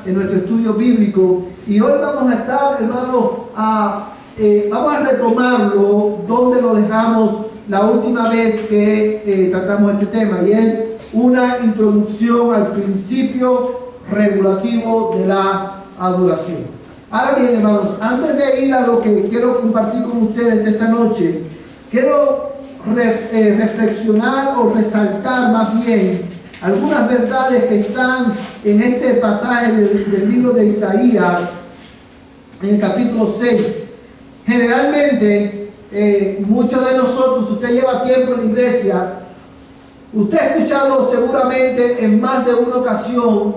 en nuestro estudio bíblico. Y hoy vamos a estar, hermano, vamos a retomarlo donde lo dejamos la última vez que tratamos este tema, y es una introducción al principio regulativo de la adoración. Ahora bien, hermanos, antes de ir a lo que quiero compartir con ustedes esta noche, quiero reflexionar o resaltar más bien algunas verdades que están en este pasaje del libro de Isaías, en el capítulo 6. Generalmente, muchos de nosotros, si usted lleva tiempo en la iglesia, usted ha escuchado seguramente en más de una ocasión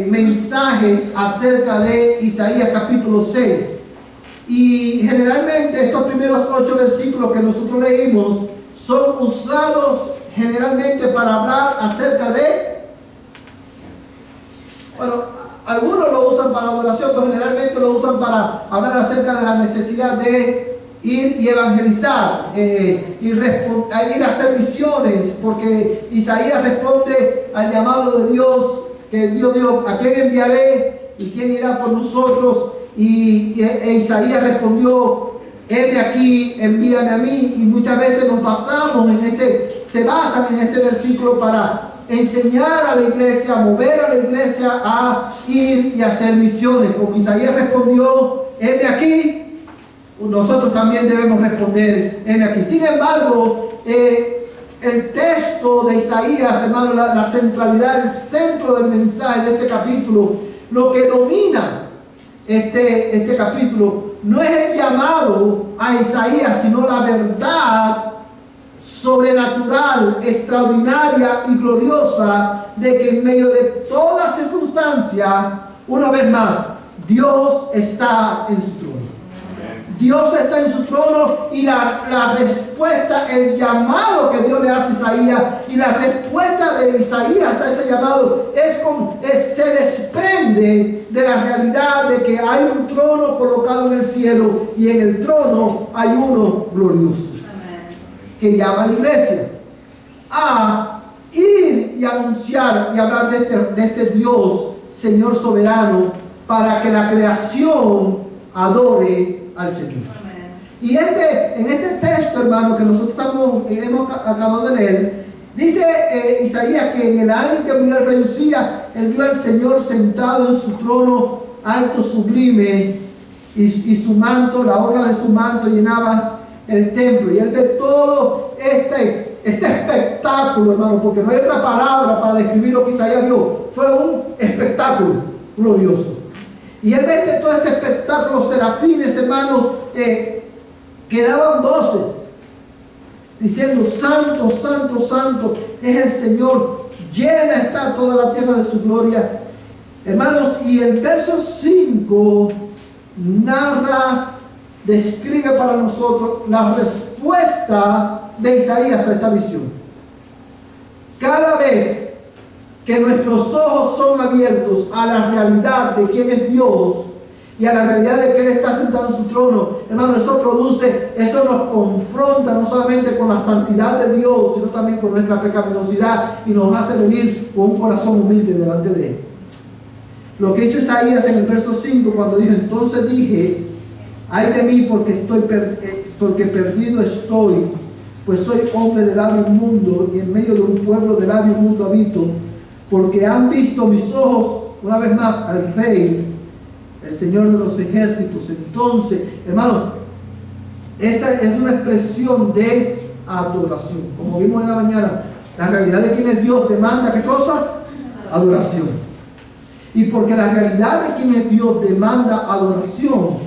mensajes acerca de Isaías capítulo 6. Y generalmente estos primeros 8 versículos que nosotros leímos son usados generalmente para hablar acerca de, bueno, algunos lo usan para adoración, pero generalmente lo usan para hablar acerca de la necesidad de ir y evangelizar, ir a hacer misiones, porque Isaías responde al llamado de Dios, que Dios dijo: ¿a quién enviaré y quién irá por nosotros? Y Isaías respondió: heme aquí, envíame a mí. Y muchas veces nos basamos en se basan en ese versículo para enseñar a la iglesia, mover a la iglesia a ir y hacer misiones. Como Isaías respondió: heme aquí, nosotros también debemos responder: heme aquí. Sin embargo, el texto de Isaías, hermano, la centralidad, el centro del mensaje de este capítulo, lo que domina este capítulo, no es el llamado a Isaías, sino la verdad sobrenatural, extraordinaria y gloriosa de que en medio de toda circunstancia, una vez más, Dios está en su trono. Dios está en su trono, y la respuesta, el llamado que Dios le hace a Isaías, y la respuesta de Isaías a ese llamado se desprende de la realidad de que hay un trono colocado en el cielo, y en el trono hay uno glorioso. Amén. Que llama a la iglesia a ir y anunciar y hablar de este Dios, Señor soberano, para que la creación adore al Señor. Amén. Y en este texto, hermano, que nosotros hemos acabado de leer, dice Isaías que en el año que murió el rey Usías, él vio al Señor sentado en su trono alto, sublime, y su manto, la orla de su manto llenaba el templo. Y él ve todo este espectáculo, hermano, porque no hay otra palabra para describir lo que Isaías vio. Fue un espectáculo glorioso. Y él ve todo este espectáculo, serafines, hermanos, que daban voces, diciendo: santo, santo, santo es el Señor, llena está toda la tierra de su gloria. Hermanos, y el verso 5 describe para nosotros la respuesta de Isaías a esta visión. Cada vez que nuestros ojos son abiertos a la realidad de quién es Dios y a la realidad de que Él está sentado en su trono, hermano, eso nos confronta no solamente con la santidad de Dios, sino también con nuestra pecaminosidad, y nos hace venir con un corazón humilde delante de Él. Lo que hizo Isaías en el verso 5, cuando dijo: entonces dije, ay de mí, porque perdido estoy, pues soy hombre de labio inmundo, y en medio de un pueblo de labio inmundo habito, porque han visto mis ojos, una vez más, al Rey, el Señor de los ejércitos. Entonces, hermano, esta es una expresión de adoración. Como vimos en la mañana, la realidad de quién es Dios demanda, ¿qué cosa? Adoración. Y porque la realidad de quién es Dios demanda adoración,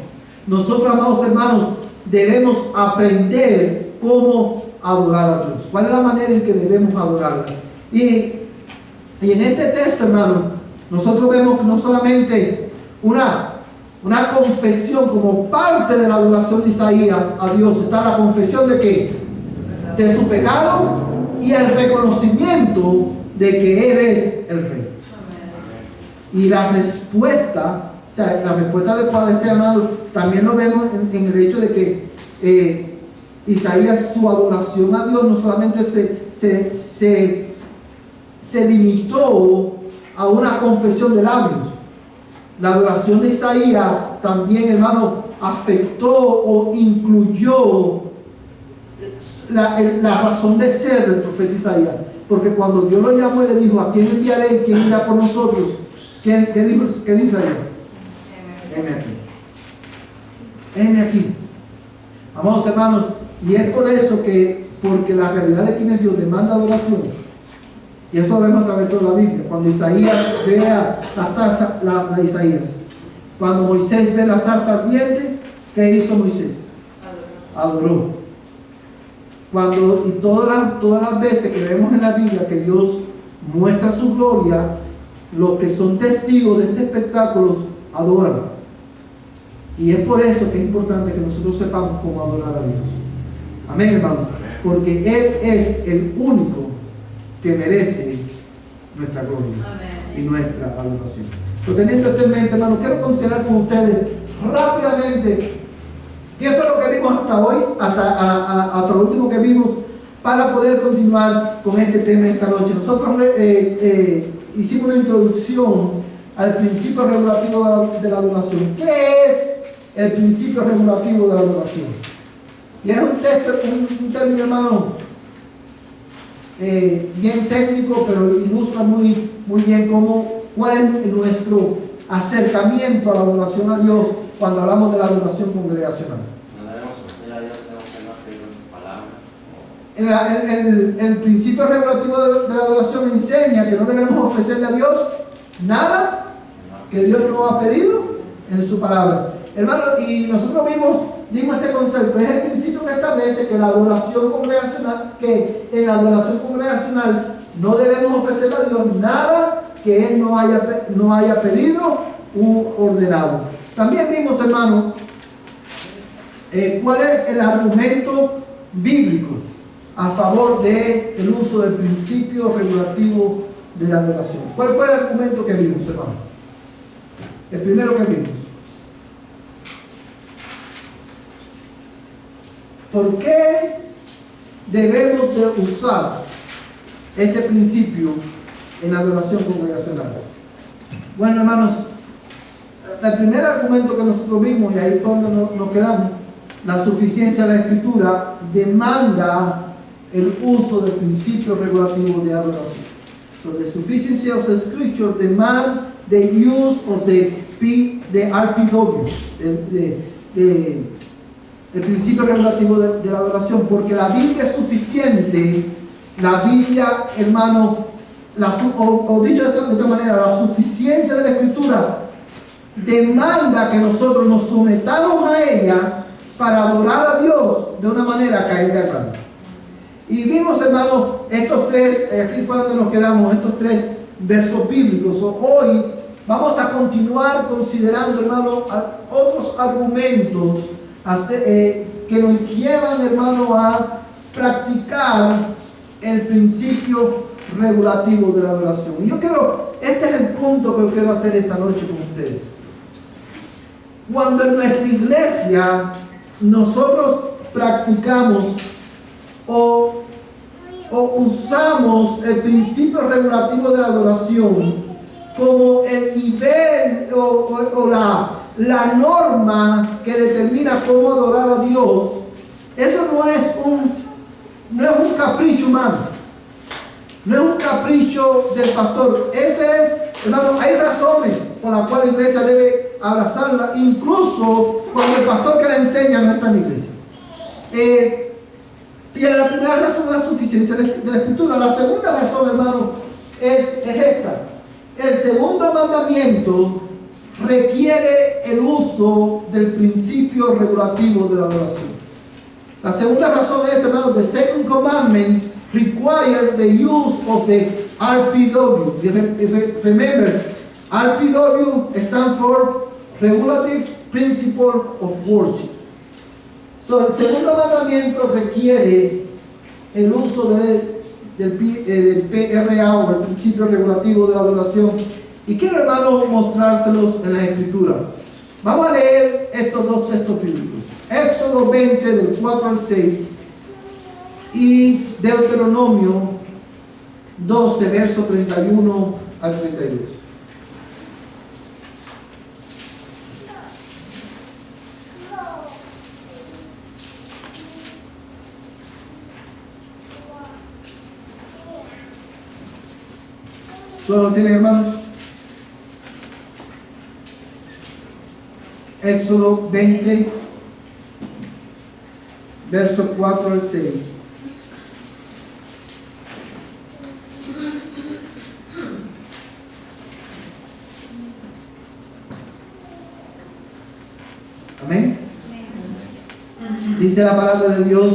nosotros, amados hermanos, debemos aprender cómo adorar a Dios. ¿Cuál es la manera en que debemos adorarlo? Y en este texto, hermano, nosotros vemos no solamente una confesión como parte de la adoración de Isaías a Dios. Está la confesión de ¿qué? De su pecado, y el reconocimiento de que Él es el Rey. Y la respuesta, o sea, la respuesta de padecer, hermano, también lo vemos en el hecho de que Isaías, su adoración a Dios no solamente se limitó a una confesión de labios, La adoración de Isaías también, hermano, afectó o incluyó la razón de ser del profeta Isaías. Porque cuando Dios lo llamó y le dijo, ¿a quién enviaré? ¿Quién irá por nosotros? ¿Qué dice Isaías? Heme aquí. Heme aquí. Amados hermanos, y es por eso que, porque la realidad de quién es Dios demanda adoración. Y eso lo vemos a través de toda la Biblia. Cuando Isaías vea la zarza, la Isaías. Cuando Moisés ve la zarza ardiente, ¿qué hizo Moisés? Adoró. Y todas las veces que vemos en la Biblia que Dios muestra su gloria, los que son testigos de este espectáculo adoran. Y es por eso que es importante que nosotros sepamos cómo adorar a Dios. Amén, hermano. Porque Él es el único que merece nuestra gloria. Amén. Y nuestra adoración. Pero teniendo esto en mente, hermano, quiero considerar con ustedes rápidamente qué fue lo que vimos hasta hoy, hasta lo último que vimos, para poder continuar con este tema esta noche. Nosotros hicimos una introducción al principio regulativo de la adoración. ¿Qué es el principio regulativo de la adoración? Y es un término, hermano, bien técnico, pero ilustra muy bien cuál es nuestro acercamiento a la adoración a Dios cuando hablamos de la adoración congregacional. No debemos ofrecer a Dios algo que no ha pedido en su palabra. El principio regulativo de la adoración enseña que no debemos ofrecerle a Dios nada que Dios no ha pedido en su palabra. Hermano, y nosotros vimos este concepto. Es el principio que establece que en la adoración congregacional no debemos ofrecerle a Dios nada que Él no haya pedido u ordenado. También vimos, hermano, cuál es el argumento bíblico a favor del uso del principio regulativo de la adoración. ¿Cuál fue el argumento que vimos, hermano? El primero que vimos. ¿Por qué debemos de usar este principio en la adoración congregacional? Bueno, hermanos, el primer argumento que nosotros vimos, y ahí fue donde nos quedamos, la suficiencia de la Escritura demanda el uso del principio regulativo de adoración. So the sufficiency of the Scripture demand the use of the RPW, el principio regulativo de la adoración, porque la Biblia es suficiente. La Biblia, hermano, dicho de otra manera, la suficiencia de la Escritura demanda que nosotros nos sometamos a ella para adorar a Dios de una manera que a Él le agrade. Y vimos, hermano, estos tres, aquí fue donde nos quedamos, estos tres versos bíblicos. Hoy vamos a continuar considerando, hermano, otros argumentos que nos llevan, hermano, a practicar el principio regulativo de la adoración. Y este es el punto que yo quiero hacer esta noche con ustedes. Cuando en nuestra iglesia nosotros practicamos o usamos el principio regulativo de la adoración como el nivel o la norma que determina cómo adorar a Dios, eso no es un capricho humano, no es un capricho del pastor. Hermano, hay razones por las cuales la iglesia debe abrazarla, incluso cuando el pastor que la enseña no está en la iglesia. Y la primera razón es la suficiencia de la Escritura. La segunda razón, hermano, es esta. El segundo mandamiento requiere el uso del principio regulativo de la adoración. La segunda razón es, hermano, the second commandment requires the use of the RPW. Remember, RPW stands for Regulative Principle of Worship. So, el segundo mandamiento requiere el uso del PRA o el principio regulativo de la adoración. Y quiero, hermano, mostrárselos en la Escritura. Vamos a leer estos dos textos bíblicos. Éxodo 20, del 4 al 6, y Deuteronomio 12, verso 31 al 32. ¿Solo tienen, hermanos? Éxodo 20, verso 4 al 6. Amén. Dice la palabra de Dios: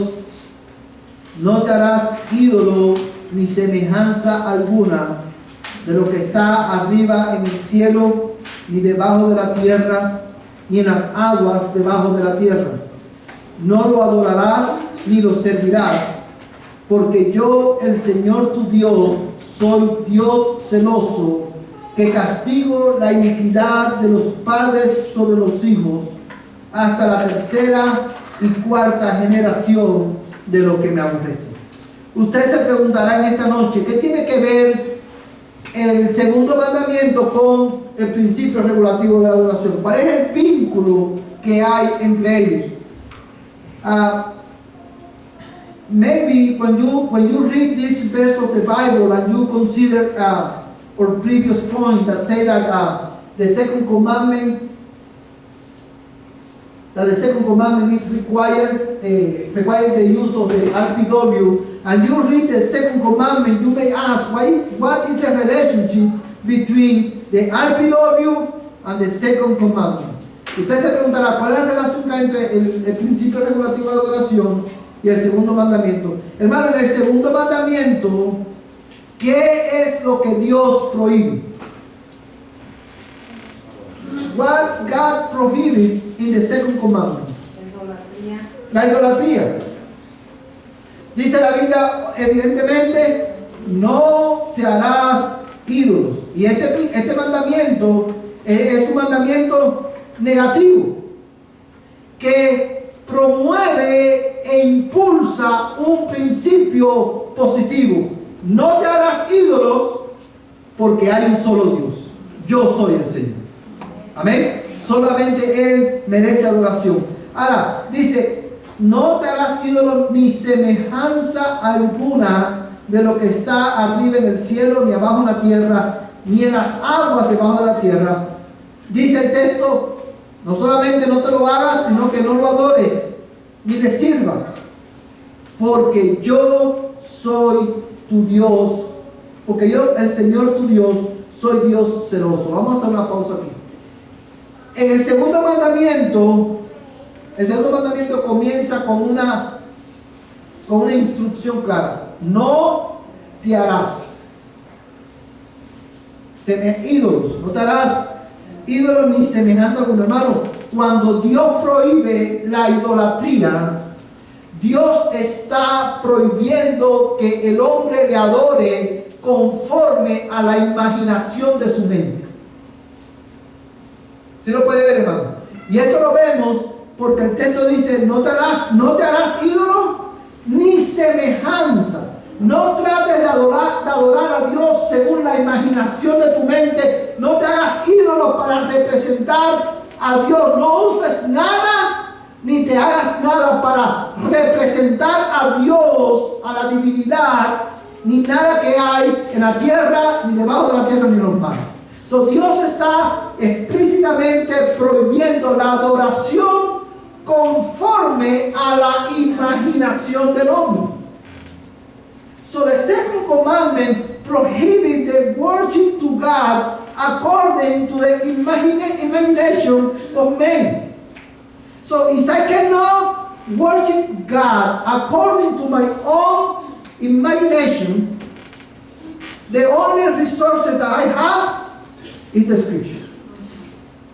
no te harás ídolo ni semejanza alguna de lo que está arriba en el cielo, ni debajo de la tierra, ni en las aguas debajo de la tierra. No lo adorarás ni lo servirás, porque yo, el Señor tu Dios, soy Dios celoso, que castigo la iniquidad de los padres sobre los hijos, hasta la tercera y cuarta generación de lo que me aborrece. Usted se preguntará en esta noche, ¿qué tiene que ver el segundo mandamiento con el principio regulativo de la adoración? ¿Cuál es el vínculo que hay entre ellos? Maybe when you read this verse of the Bible and you consider our previous point that say that the second commandment is required the use of the RPW, and you read the second commandment, you may ask, what is the relationship between the RPW and the second commandment? Usted se preguntará, ¿cuál es la relación entre el principio regulativo de la adoración y el segundo mandamiento? Hermano, en el segundo mandamiento, ¿qué es lo que Dios prohíbe? What God prohibited in the second commandment? La idolatría. Dice la Biblia, evidentemente, no te harás ídolos. Y este mandamiento es un mandamiento negativo que promueve e impulsa un principio positivo. No te harás ídolos, porque hay un solo Dios. Yo soy el Señor. Amén. Solamente Él merece adoración. Ahora, dice, no te harás ídolos ni semejanza alguna de lo que está arriba en el cielo, ni abajo en la tierra, ni en las aguas debajo de la tierra. Dice el texto, no solamente no te lo hagas, sino que no lo adores, ni le sirvas, porque yo soy tu Dios, porque yo, el Señor tu Dios, soy Dios celoso. Vamos a hacer una pausa aquí. En el segundo mandamiento comienza con una instrucción clara. No te harás ídolos, no te harás ídolos ni semejanza alguna. Hermano, cuando Dios prohíbe la idolatría, Dios está prohibiendo que el hombre le adore conforme a la imaginación de su mente. ¿Sí lo puede ver, hermano? Y esto lo vemos porque el texto dice, no te harás ídolo ni semejanza. No trates de adorar a Dios según la imaginación de tu mente. No te hagas ídolos para representar a Dios. No uses nada ni te hagas nada para representar a Dios, a la divinidad, ni nada que hay en la tierra, ni debajo de la tierra, ni en los mares. So, Dios está explícitamente prohibiendo la adoración conforme a la imaginación del hombre. So the second commandment prohibits the worship to God according to the imagination of men. So if I cannot worship God according to my own imagination, the only resources that I have is the scripture.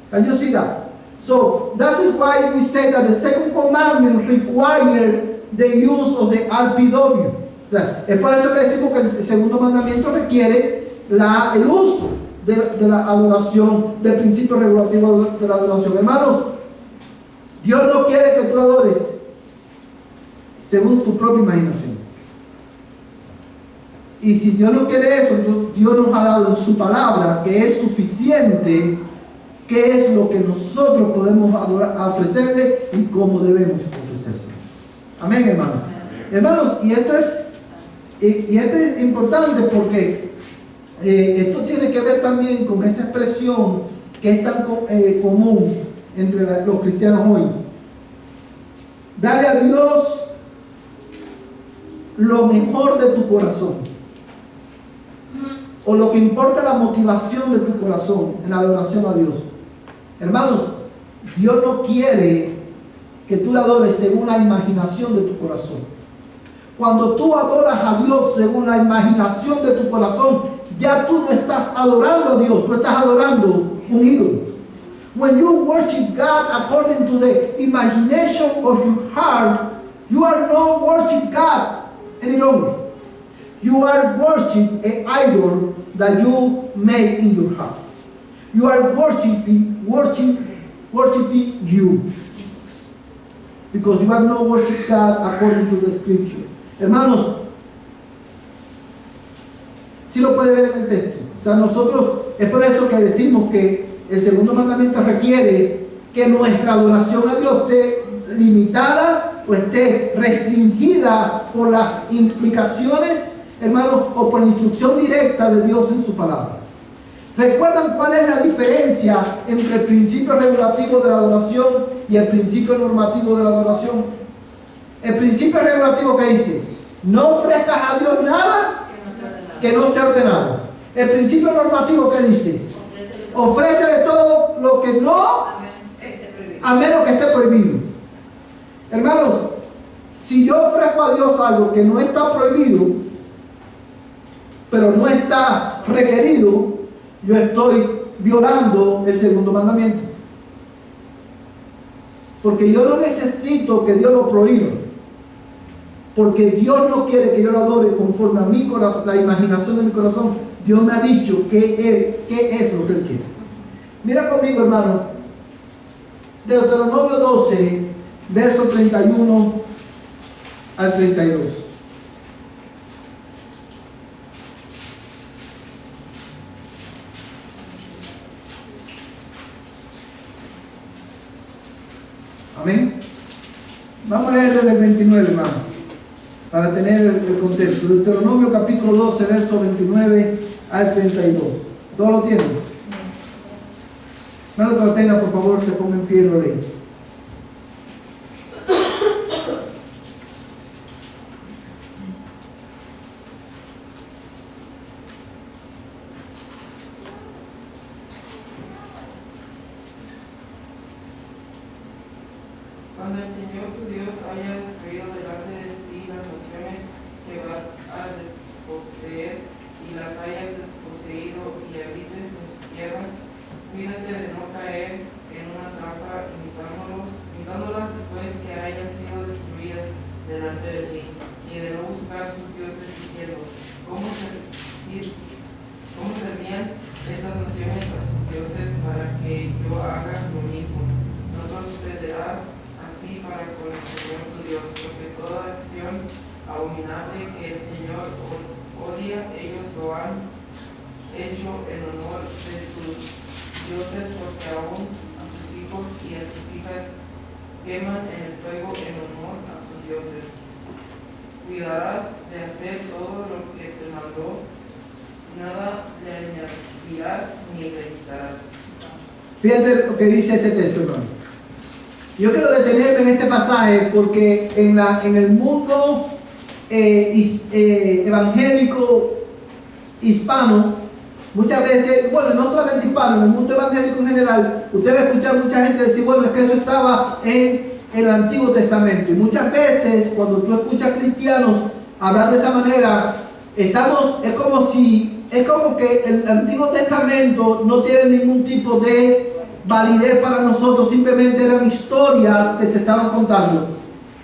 Can you see that? So that is why we say that the second commandment requires the use of the RPW. O sea, es por eso que decimos que el segundo mandamiento requiere el uso de la adoración, del principio regulativo de la adoración. Hermanos, Dios no quiere que tú lo adores según tu propia imaginación. Y si Dios no quiere eso, Dios nos ha dado en su palabra que es suficiente, qué es lo que nosotros podemos ofrecerle y cómo debemos ofrecerse. Amén, hermanos. Hermanos, y esto es importante porque Esto tiene que ver también con esa expresión que es tan común entre los cristianos hoy. Dale a Dios lo mejor de tu corazón, o lo que importa, la motivación de tu corazón en la adoración a Dios. Hermanos, Dios no quiere que tú le adores según la imaginación de tu corazón. Cuando tú adoras a Dios según la imaginación de tu corazón, ya tú no estás adorando a Dios, tú estás adorando un ídolo. When you worship God according to the imagination of your heart, you are not worshiping God any longer. You are worshiping an idol that you made in your heart. You are worshiping you. Because you are not worshiping God according to the scripture. Hermanos, si lo puede ver en el texto. O sea, nosotros, es por eso que decimos que el segundo mandamiento requiere que nuestra adoración a Dios esté limitada o esté restringida por las implicaciones, hermanos, o por la instrucción directa de Dios en su palabra. ¿Recuerdan cuál es la diferencia entre el principio regulativo de la adoración y el principio normativo de la adoración? El principio regulativo que dice, no ofrezcas a Dios nada que no esté ordenado. El principio normativo que dice, ofrécele todo lo que no, a menos que esté prohibido. Hermanos, si yo ofrezco a Dios algo que no está prohibido, pero no está requerido, yo estoy violando el segundo mandamiento. Porque yo no necesito que Dios lo prohíba. Porque Dios no quiere que yo lo adore conforme a mi corazón, la imaginación de mi corazón. Dios me ha dicho qué es lo que Él quiere. Mira conmigo, hermano. Deuteronomio 12, verso 31 al 32. Amén. Vamos a leer desde el 29, hermano, para tener el contexto. Deuteronomio capítulo 12, verso 29 al 32. ¿Todos lo tienen? Hermano, que lo tenga, por favor, se ponga en pie y lo lee. Cuando el Señor tu Dios haya destruido delante de ti las naciones que vas a desposeer y las hayas desposeído y habites en su tierra, cuídate de no caer en una trampa imitándolas después que hayan sido destruidas delante de ti, y de no buscar sus dioses diciendo, ¿cómo servían estas naciones a sus dioses para que yo haga lo mismo? No procederás así para con el Señor tu Dios, porque toda acción abominable que el Señor odia, ellos lo han hecho en honor de sus dioses, porque aún a sus hijos y a sus hijas queman en el fuego en honor a sus dioses. Cuidarás de hacer todo lo que te mandó, nada le añadirás ni le quitarás. Fíjate lo que dice este texto, hermano. Yo quiero detenerme en este pasaje porque en el mundo evangélico hispano, muchas veces, bueno, no solamente hispano, en el mundo evangélico en general, usted va a escuchar mucha gente decir, bueno, es que eso estaba en el Antiguo Testamento. Y muchas veces, cuando tú escuchas cristianos hablar de esa manera, es como que el Antiguo Testamento no tiene ningún tipo de validez para nosotros, simplemente eran historias que se estaban contando.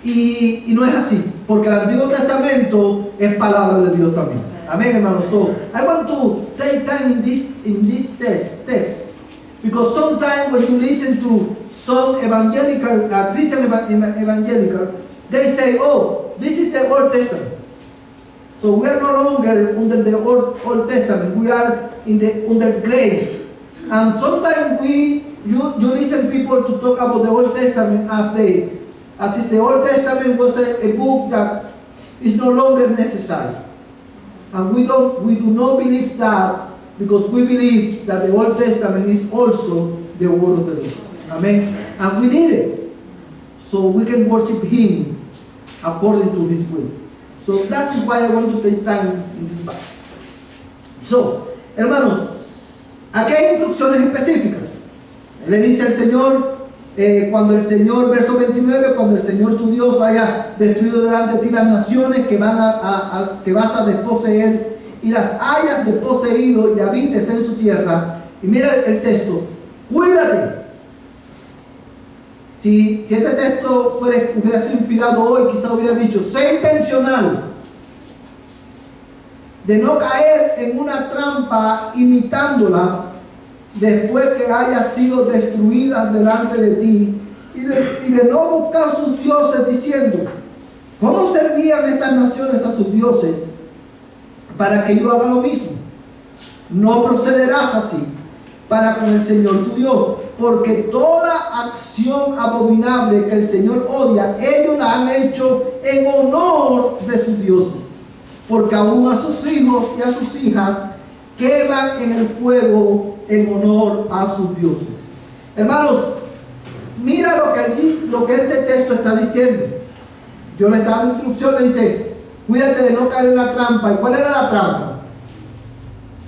Y no es así, porque el Antiguo Testamento es palabra de Dios también. Amén, hermanos. So, I want to take time in this text, because sometimes when you listen to some evangelical, Christian evangelical, they say, oh, this is the Old Testament. So we are no longer under the Old Testament, we are under grace. And sometimes you listen people to talk about the Old Testament as if the Old Testament was a book that is no longer necessary. And we do not believe that because we believe that the Old Testament is also the word of the Lord. Amen. And we need it so we can worship Him according to His will. So that's why I want to take time in this passage. So, hermanos, aquí hay instrucciones específicas. Le dice al Señor, cuando el Señor, verso 29, cuando el Señor tu Dios haya destruido delante de ti las naciones que vas a desposeer y las hayas desposeído y habites en su tierra. Y mira el texto, cuídate. Si este texto hubiera sido inspirado hoy, quizás hubiera dicho, sé intencional de no caer en una trampa imitándolas después que hayan sido destruidas delante de ti y de no buscar sus dioses diciendo, ¿cómo servían estas naciones a sus dioses para que yo haga lo mismo? No procederás así para con el Señor tu Dios, porque toda acción abominable que el Señor odia, ellos la han hecho en honor de sus dioses, porque aún a sus hijos y a sus hijas queman en el fuego en honor a sus dioses. Hermanos, mira lo que este texto está diciendo. Yo le estaba dando instrucciones, dice, cuídate de no caer en la trampa. ¿Y cuál era la trampa?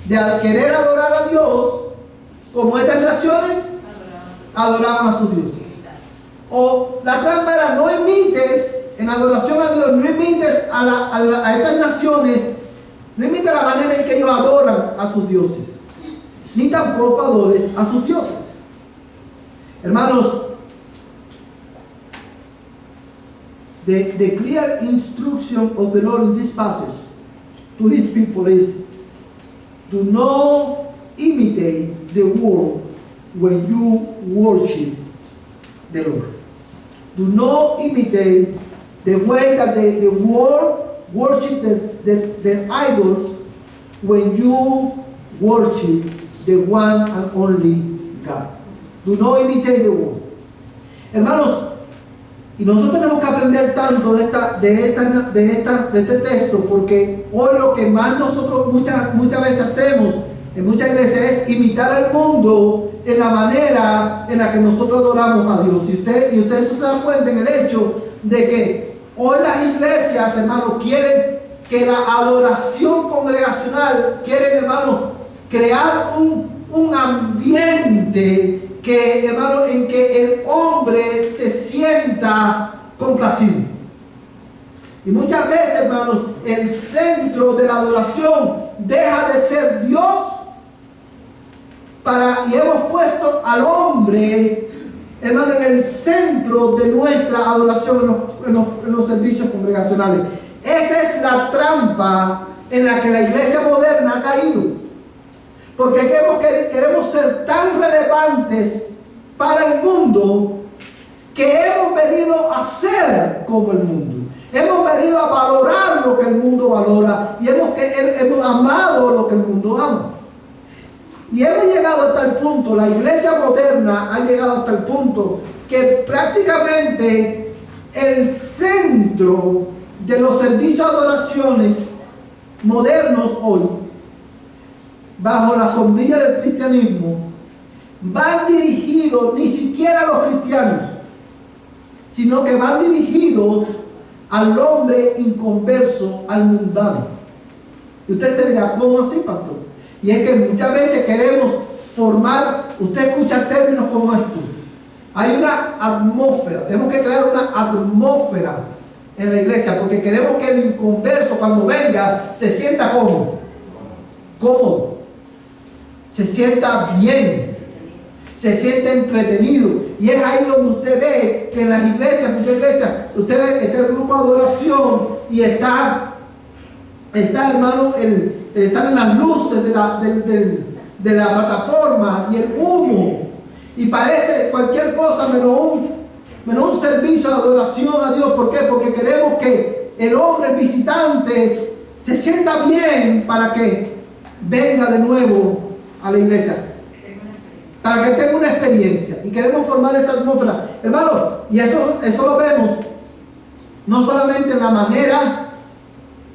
De querer adorar a Dios como estas naciones adoraban a sus dioses. O la trampa era, no imites en adoración a Dios, no imites a estas naciones, no imites la manera en que ellos adoran a sus dioses, ni tampoco adores a sus dioses. Hermanos, the clear instruction of the Lord in this passage to His people is, do not imitate the world when you worship the Lord. Do not imitate the way that the world worship the idols when you worship the one and only God. Do not imitate the world. Hermanos, y nosotros tenemos que aprender tanto de este texto, porque hoy lo que más nosotros muchas veces hacemos en muchas iglesias es imitar al mundo en la manera en la que nosotros adoramos a Dios. Y ustedes se dan cuenta en el hecho de que hoy las iglesias, hermanos, quieren que la adoración congregacional, quieren, hermanos, crear un ambiente que, hermano, en que el hombre se sienta complacido. Y muchas veces, hermanos, el centro de la adoración deja de ser Dios y hemos puesto al hombre, hermano, en el centro de nuestra adoración en los servicios congregacionales. Esa es la trampa en la que la iglesia moderna ha caído. Porque queremos ser tan relevantes para el mundo que hemos venido a ser como el mundo. Hemos venido a valorar lo que el mundo valora y hemos amado lo que el mundo ama. Y hemos llegado hasta el punto, la iglesia moderna ha llegado hasta el punto que prácticamente el centro de los servicios de adoraciones modernos hoy, bajo la sombrilla del cristianismo, van dirigidos ni siquiera a los cristianos, sino que van dirigidos al hombre inconverso, al mundano. Y usted se dirá, ¿cómo así, pastor? Y es que muchas veces queremos formar, usted escucha términos como estos. Hay una atmósfera, tenemos que crear una atmósfera en la iglesia, porque queremos que el inconverso cuando venga se sienta cómodo, se sienta bien, se siente entretenido. Y es ahí donde usted ve que en las iglesias, muchas iglesias, usted ve el grupo de adoración y está hermano, salen las luces de la plataforma y el humo, y parece cualquier cosa menos un servicio de adoración a Dios. ¿Por qué? Porque queremos que el hombre, el visitante, se sienta bien para que venga de nuevo a la iglesia, para que tenga una experiencia, y queremos formar esa atmósfera, hermano. Y eso lo vemos no solamente en la manera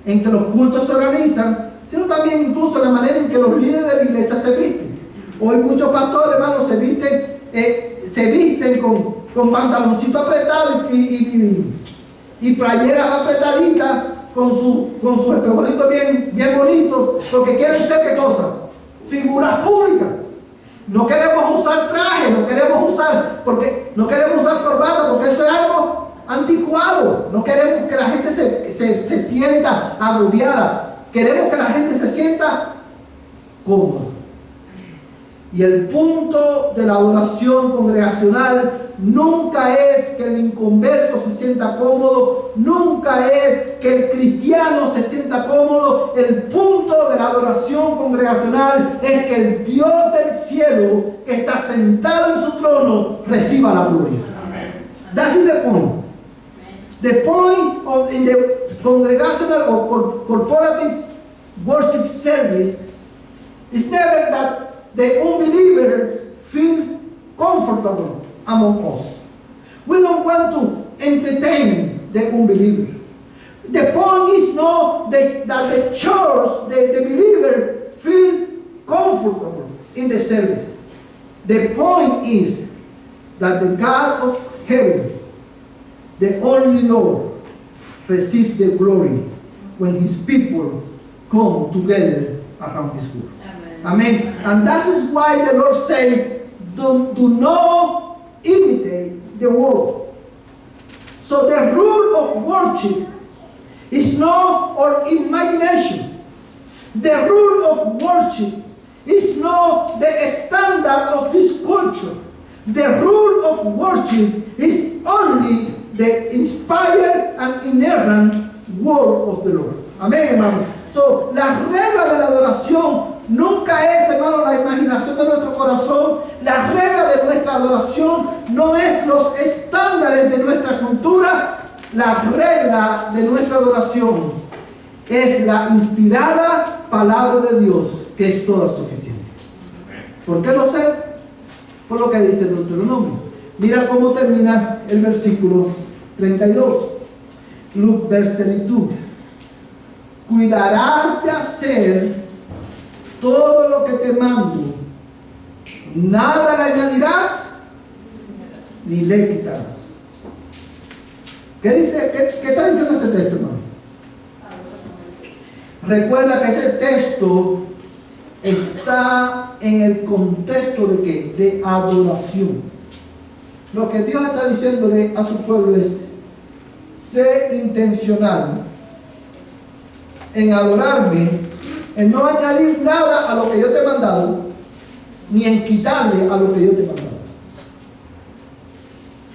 en que los cultos se organizan, sino también incluso en la manera en que los líderes de la iglesia se visten. Hoy muchos pastores, hermanos, se visten con pantaloncito apretado y playeras apretaditas con sus espejolitos bien bonitos, porque quieren ser, ¿qué cosa? Figuras públicas. No queremos usar traje, no queremos usar corbata, porque eso es algo anticuado. No queremos que la gente se sienta agobiada. Queremos que la gente se sienta cómoda. Y el punto de la adoración congregacional nunca es que el inconverso se sienta cómodo, nunca es que el cristiano se sienta cómodo. El punto de la adoración congregacional es que el Dios del cielo, que está sentado en su trono, reciba la gloria. That's the point. The point of in the congregational or corporative worship service is never that the unbeliever feel comfortable among us. We don't want to entertain the unbeliever. The point is not that the church, the believer, feel comfortable in the service. The point is that the God of heaven, the only Lord, receives the glory when his people come together around his word. Amen. And that is why the Lord said, do not imitate the world. So the rule of worship is not our imagination. The rule of worship is not the standard of this culture. The rule of worship is only the inspired and inerrant word of the Lord. Amén, hermanos. So, la regla de la adoración nunca es, hermano, la imaginación de nuestro corazón. La regla de nuestra adoración no es los estándares de nuestra cultura. La regla de nuestra adoración es la inspirada palabra de Dios, que es toda suficiente. ¿Por qué lo sé? Por lo que dice Deuteronomio. Mira cómo termina el versículo 32. Luke verse 32. Cuidarás de hacer todo lo que te mando. Nada le añadirás ni le quitarás. ¿Qué dice? ¿Qué está diciendo ese texto, hermano? Recuerda que ese texto está en el contexto de ¿qué? De adoración. Lo que Dios está diciéndole a su pueblo es: sé intencional en adorarme, en no añadir nada a lo que yo te he mandado, ni en quitarle a lo que yo te he mandado.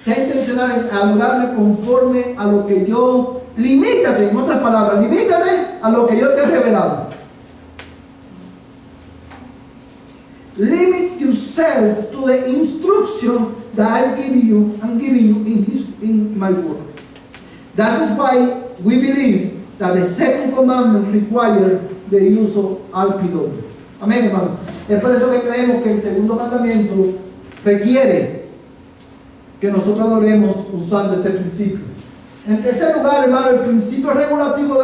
Sé intencional en adorarme conforme a lo que yo, limítate, en otras palabras, limítate a lo que yo te he revelado. Limit yourself to the instruction that I'm giving you in my word. That is why we believe that the second commandment requires the use of RPW. Amén, hermanos. Es por eso que creemos que el segundo mandamiento requiere que nosotros adoremos usando este principio. En tercer lugar, hermano, el principio regulativo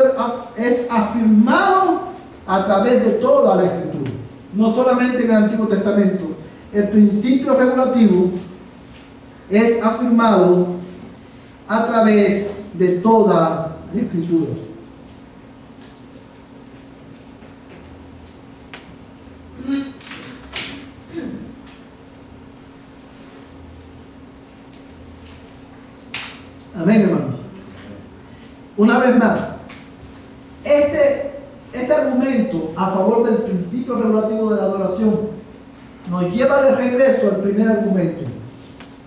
es afirmado a través de toda la Escritura, no solamente en el Antiguo Testamento. El principio regulativo es afirmado a través de toda la Escritura. Amén, hermanos. Una vez más, este argumento a favor del principio regulativo de la adoración nos lleva de regreso al primer argumento.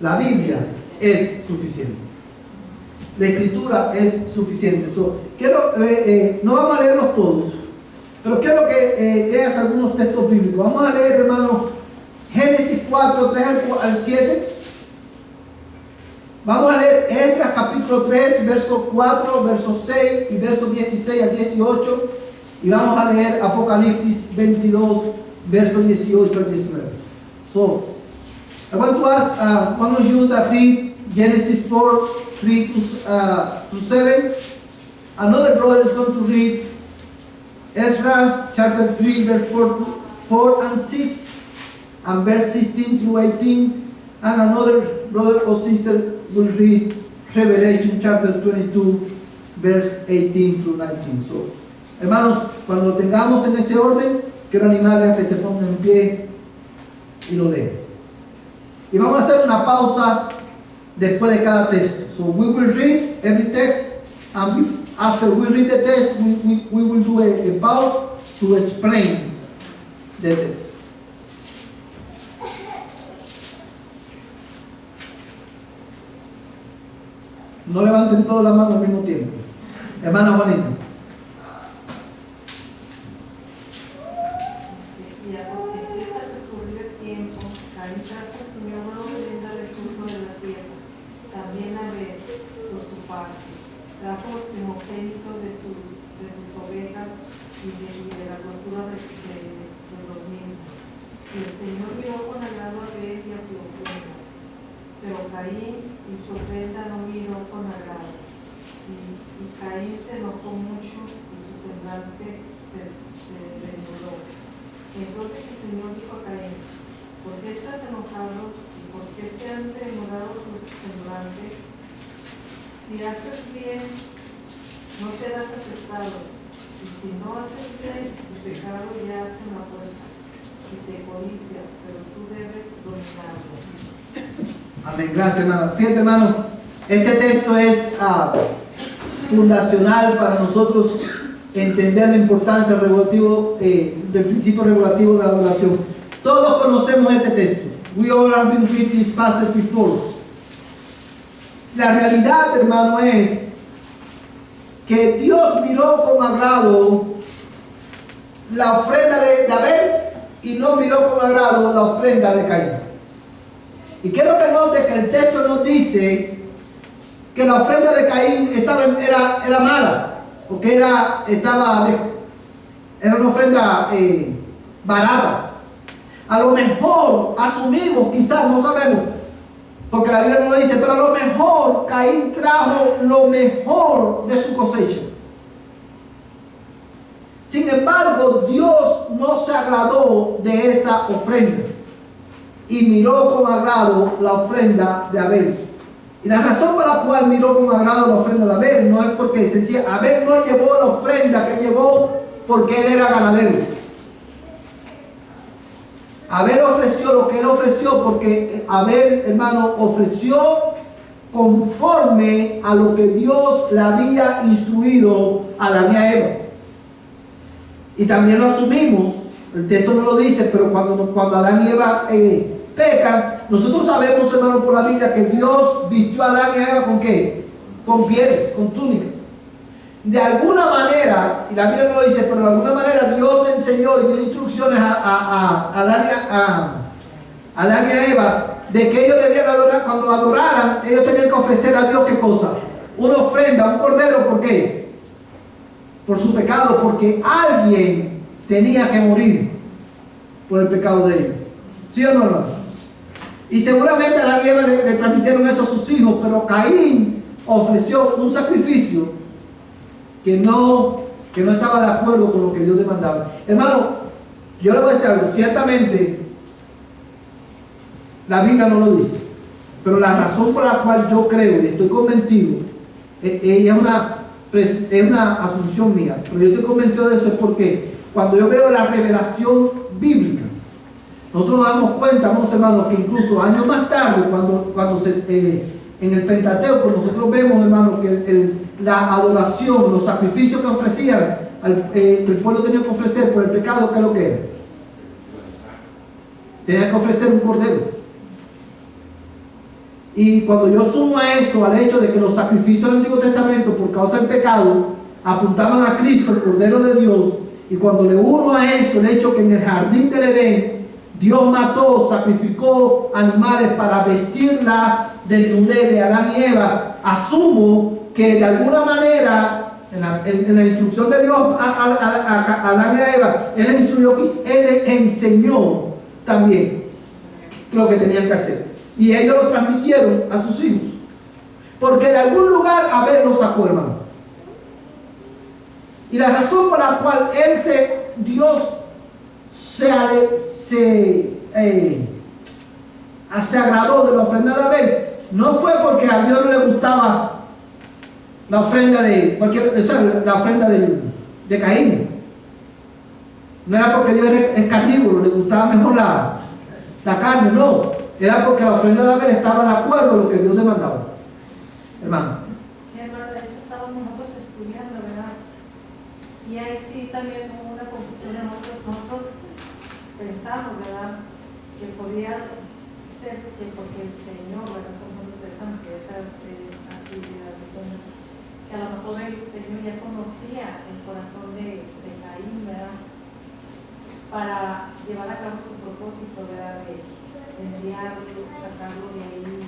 La Biblia es suficiente. La Escritura es suficiente. No vamos a leerlos todos, pero quiero que leas algunos textos bíblicos. Vamos a leer, hermano, Génesis 4, 3 al 7. Vamos a leer Esdras capítulo 3, verso 4, verso 6 y verso 16 al 18. Y vamos a leer Apocalipsis 22, verso 18 al 19. So, I want to ask one of you that read Genesis 4, 3 to 7. Another brother is going to read Ezra chapter 3 verse 4 and 6 and verse 16 through 18, and another brother or sister will read Revelation chapter 22 verse 18 through 19. So, hermanos, cuando lo tengamos en ese orden, quiero animarles a que se pongan en pie y lo lean. Y vamos a hacer una pausa después de cada texto. So we will read every text, and after we read the text, we will do a pause to explain the text. No levanten todas las manos al mismo tiempo. Hermana Juanita. Y acontecía que transcurrió el tiempo, Caín trajo al Señor una ofrenda del fruto de la tierra, también Abel, por su parte, trajo los primogénitos de sus ovejas y de la costura de los mismos. Y el Señor miró con agrado a Abel y a su ofrenda, pero Caín y su ofrenda no miró con agrado. Y Caín se enojó mucho y su semblante se desnudó. Entonces el Señor dijo a Caín: ¿por qué estás enojado y por qué se han desnudado tus semblantes? Si haces bien, no serás aceptado, y si no haces bien, tu pecado yace en la puerta y te codicia, pero tú debes dominarlo. Amén, gracias, hermano. Fíjate, hermano, este texto es fundacional para nosotros entender la importancia del principio regulativo de la adoración. Todos conocemos este texto. We all have been read this passage before. La realidad, hermano, es que Dios miró con agrado la ofrenda de Abel y no miró con agrado la ofrenda de Caín. Y quiero que note que el texto nos dice que la ofrenda de Caín era mala, o que era una ofrenda barata. A lo mejor asumimos, quizás, no sabemos, porque la Biblia no lo dice, pero a lo mejor Caín trajo lo mejor de su cosecha. Sin embargo, Dios no se agradó de esa ofrenda y miró con agrado la ofrenda de Abel. Y la razón por la cual miró con agrado la ofrenda de Abel no es porque Abel no llevó la ofrenda que llevó porque él era ganadero. Abel ofreció lo que él ofreció porque Abel, hermano, ofreció conforme a lo que Dios le había instruido a Adán y a Eva. Y también lo asumimos, el texto no lo dice, pero cuando Adán y Eva pecan, nosotros sabemos, hermano, por la Biblia que Dios vistió a Adán y a Eva ¿con qué? Con pieles, con túnicas. De alguna manera, y la Biblia no lo dice, pero de alguna manera Dios enseñó y dio instrucciones a Adán y a Eva de que ellos debían adorar. Cuando adoraran, ellos tenían que ofrecer a Dios ¿qué cosa? Una ofrenda, un cordero. ¿Por qué? Por su pecado, porque alguien tenía que morir por el pecado de ellos. ¿Sí o no, hermano? Y seguramente Adán y Eva le transmitieron eso a sus hijos, pero Caín ofreció un sacrificio que no estaba de acuerdo con lo que Dios demandaba. Hermano, yo le voy a decir algo, ciertamente la Biblia no lo dice, pero la razón por la cual yo creo y estoy convencido, es una asunción mía, pero yo estoy convencido de eso es porque cuando yo veo la revelación bíblica, nosotros nos damos cuenta, hermanos, que incluso años más tarde, en el Pentateuco, nosotros vemos, hermanos, que la adoración, los sacrificios que ofrecían, que el pueblo tenía que ofrecer por el pecado, ¿qué es lo que era? Tenía que ofrecer un cordero. Y cuando yo sumo a eso, al hecho de que los sacrificios del Antiguo Testamento, por causa del pecado, apuntaban a Cristo, el Cordero de Dios, y cuando le uno a eso, el hecho que en el jardín del Edén, Dios mató, sacrificó animales para vestirla del nudez de Adán y Eva, asumo que de alguna manera, en la instrucción de Dios a Adán y a Eva, Él les instruyó, Él les enseñó también lo que tenían que hacer. Y ellos lo transmitieron a sus hijos. Porque de algún lugar Abel lo sacó, hermano. Y la razón por la cual Dios se agradó de la ofrenda de Abel, no fue porque a Dios no le gustaba la ofrenda la ofrenda de Caín. No era porque Dios es carnívoro, le gustaba mejor la carne, no. Era porque la ofrenda de Abel estaba de acuerdo a lo que Dios demandaba. Hermano. Hermano, eso estábamos nosotros estudiando, ¿verdad? Y ahí sí también hubo una confusión en nosotros pensamos, ¿verdad? Que podía ser que porque el Señor, ¿verdad? Somos pensando que esta actividad, entonces, que a lo mejor el Señor ya conocía el corazón de Caín, ¿verdad? Para llevar a cabo su propósito, ¿verdad? De enviarlo, sacarlo de ahí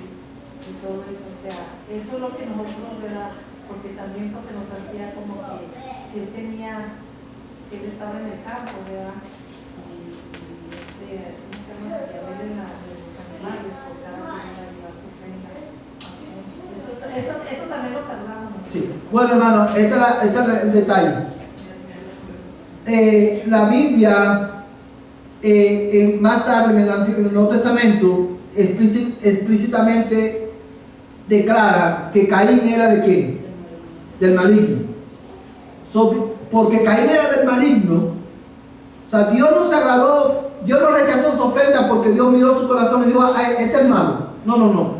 y todo eso. O sea, eso es lo que nosotros, ¿verdad? Porque también pues, se nos hacía como que si él estaba en el campo, ¿verdad? Y ¿cómo se llama? Y a ver en los animales, por cada día llevar su ofrenda. Eso también lo tardamos. Sí. Bueno, hermano, este es el detalle. La Biblia, más tarde en el Nuevo Testamento, explícitamente declara que Caín era de quién? Del maligno. Porque Caín era del maligno, o sea, Dios no se agradó, Dios no rechazó su ofrenda porque Dios miró su corazón y dijo, este es malo. No.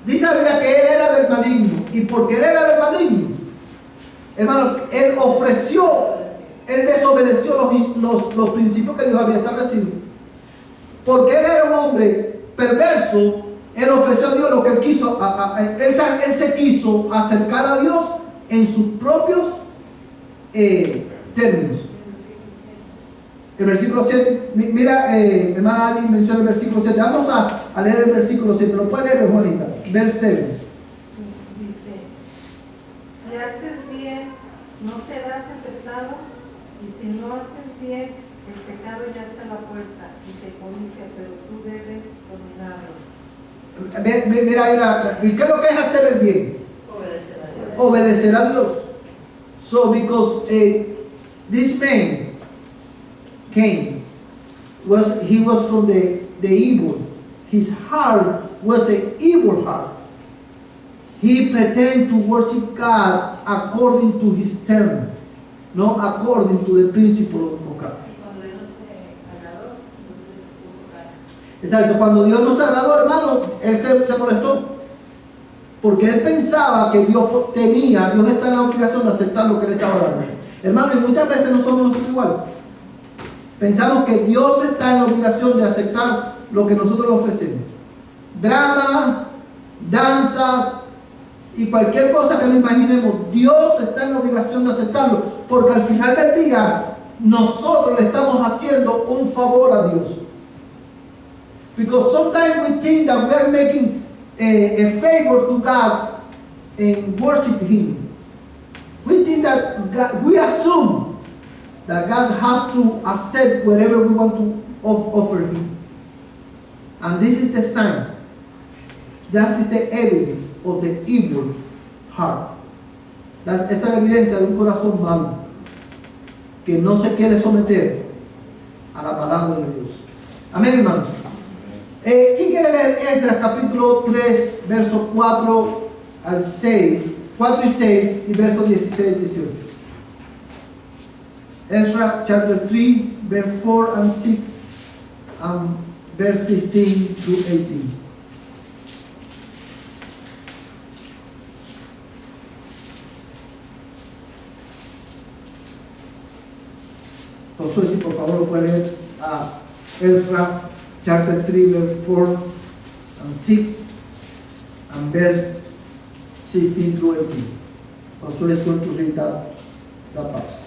Dice la Biblia que él era del maligno, y porque él era del maligno, hermano, él desobedeció los principios que Dios había establecido. Porque él era un hombre perverso, él ofreció a Dios lo que él quiso. Él se quiso acercar a Dios en sus propios términos. El versículo 7, mira, hermana Adi menciona el versículo 7. Vamos a leer el versículo 7. ¿Lo puede leer, Juanita? Verso 7. Dice: si haces bien, no serás aceptado, y si no haces bien, el pecado yace a la puerta y te codicia, pero tú debes dominarlo. Mira ahí ¿y qué es lo que es hacer el bien? Obedecer a Dios. So because this man Cain he was from the evil. His heart was an evil heart. He pretended to worship God according to his term, not according to the principle of God. Exacto, cuando Dios no se agradó, hermano, él se molestó. Porque él pensaba que Dios está en la obligación de aceptar lo que le estaba dando. Hermano, y muchas veces no somos nosotros iguales. Pensamos que Dios está en la obligación de aceptar lo que nosotros le ofrecemos. Drama, danzas y cualquier cosa que nos imaginemos, Dios está en la obligación de aceptarlo. Porque al final del día, nosotros le estamos haciendo un favor a Dios. Because sometimes we think that we are making a favor to God and worship Him. We think that we assume that God has to accept whatever we want to offer Him. And this is the sign. That is the evidence of the evil heart. Esa es la evidencia de un corazón malo que no se quiere someter a la palabra de Dios. Amén, hermanos. ¿Quién quiere leer Esdras capítulo 3, versos 4 al 6, 4 y 6 y versos 16 y 18? Ezra chapter 3, verse 4 and 6 and verse 16 to 18. Josué, si por favor lo puede leer a Ezra chapter 3, verse 4 and 6 and verse 16 through 18. Josué is going to read that passage.